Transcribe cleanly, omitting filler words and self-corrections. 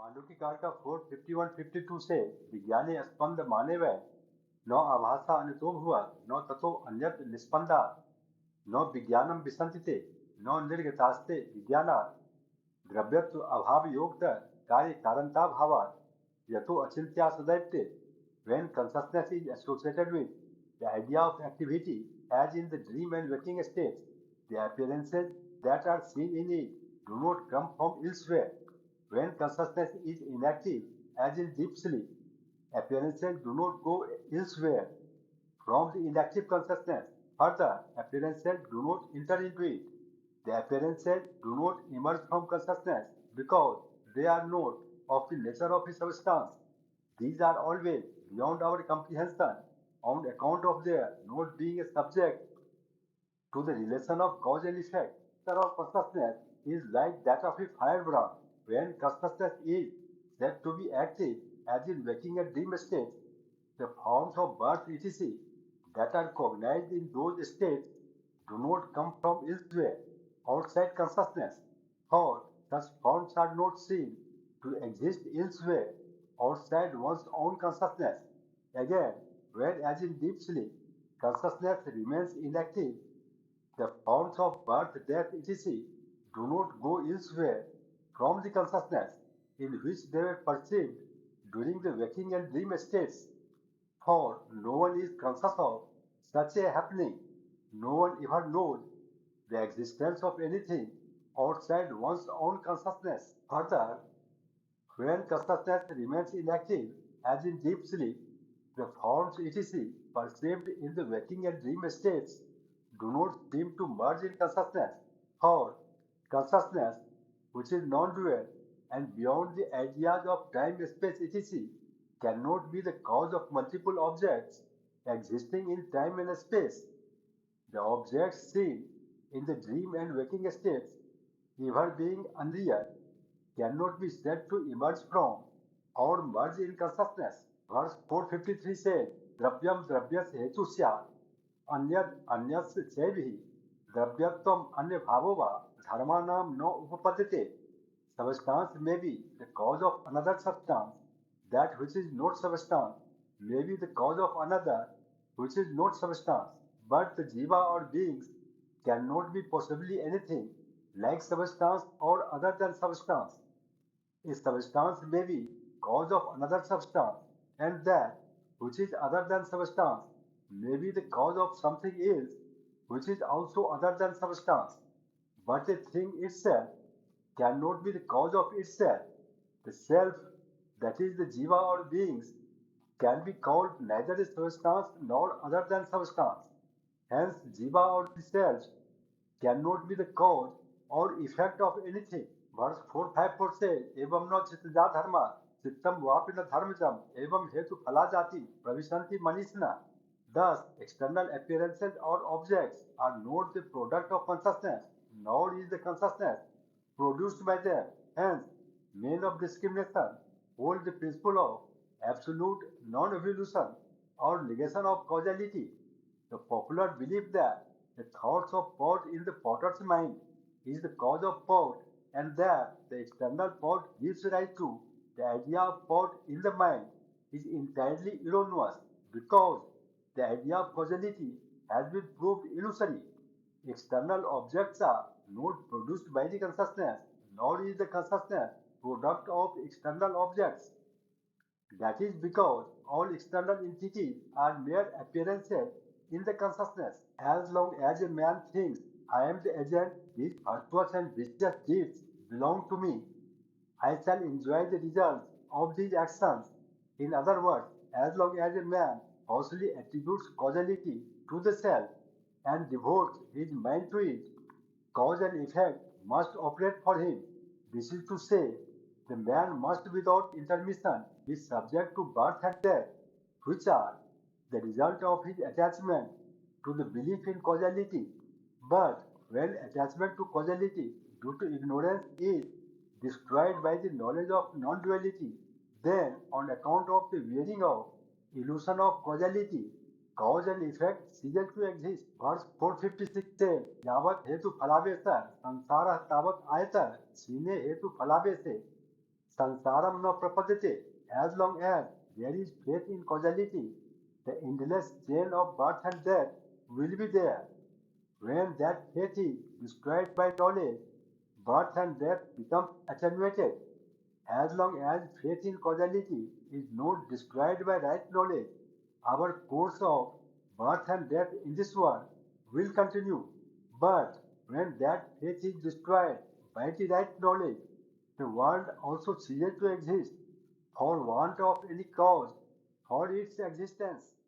मांडुकी कार्का 451-52 से विज्ञाने स्पंद माने वै न आभासा अनुतोम हुआ न ततो अन्यत निस्पंदा न विज्ञानम विसंतिते न निर्गतास्ते विज्ञाना द्रव्यत्व अभाव योगत कार्य कारणता भावात यतो अचिंत्या सदैवते when consciousness is associated with the idea of activity as in the dream and waking states, the appearances that are seen in it do not come from elsewhere. When consciousness is inactive as in deep sleep, appearances do not go elsewhere from the inactive consciousness. Further, appearances do not enter into it. The appearances do not emerge from consciousness because they are not of the nature of a substance. These are always beyond our comprehension on account of their not being a subject to the relation of cause and effect. The nature of consciousness is like that of a firebrand. When consciousness is said to be active, as in waking and dream states, the forms of birth etc. that are cognized in those states do not come from elsewhere outside consciousness, for such forms are not seen to exist elsewhere outside one's own consciousness. Again, when as in deep sleep, consciousness remains inactive, the forms of birth, death, etc. do not go elsewhere from the consciousness in which they were perceived during the waking and dream states. For no one is conscious of such a happening. No one ever knows the existence of anything outside one's own consciousness. Further, when consciousness remains inactive, as in deep sleep, the forms etc. perceived in the waking and dream states do not seem to merge in consciousness, for consciousness, which is non-dual and beyond the ideas of time, space, etc., cannot be the cause of multiple objects existing in time and space. The objects seen in the dream and waking states, ever being unreal, cannot be said to emerge from or merge in consciousness. Verse 453 says, Dravyam dravyas hetu syat, अन्यद अन्यस्य चैभिः द्रव्यत्वम अन्य भावो वा धर्मानाम न उपपद्यते. Substance may be the cause of another substance. That which is not substance may be the cause of another which is not substance. But the jiva or beings cannot be possibly anything like substance or other than substance. A substance may be cause of another substance, and that which is other than substance may be the cause of something else which is also other than substance. But a thing itself cannot be the cause of itself. The self, that is the jiva or beings, can be called neither a substance nor other than substance. Hence, jiva or the self cannot be the cause or effect of anything. Verse 454 says, एवं न चित्तजा धर्मा चित्तम वापि न धर्मजम एवं हेतु फला जाति प्रविशन्ति मनीषिणः. Thus, external appearances or objects are not the product of consciousness, nor is the consciousness produced by them. Hence, men of discrimination hold the principle of absolute non-evolution or negation of causality. The popular belief that the thoughts of pot in the potter's mind is the cause of pot, and that the external pot gives rise to the idea of pot in the mind is entirely erroneous, because the idea of causality has been proved illusory. External objects are not produced by the consciousness, nor is the consciousness product of external objects. That is because all external entities are mere appearances in the consciousness. As long as a man thinks, I am the agent, these virtuous and vicious deeds belong to me, I shall enjoy the results of these actions. In other words, as long as a man falsely attributes causality to the self and devotes his mind to it, cause and effect must operate for him. This is to say, the man must without intermission be subject to birth and death, which are the result of his attachment to the belief in causality. But when attachment to causality due to ignorance is destroyed by the knowledge of non-duality, then on account of the wearing of illusion of causality, cause and effect ceases to exist. Verse 456 says, यावत् हेतु फलावेश संसारः तावत् आयतः क्षीणे हेतु फलावेशे Sansaram no prapadite. As long as there is faith in causality, the endless chain of birth and death will be there. When that faith is destroyed by knowledge, birth and death become attenuated. As long as faith in causality is not destroyed by right knowledge, our course of birth and death in this world will continue. But when that faith is destroyed by the right knowledge, the world also ceases to exist for want of any cause for its existence.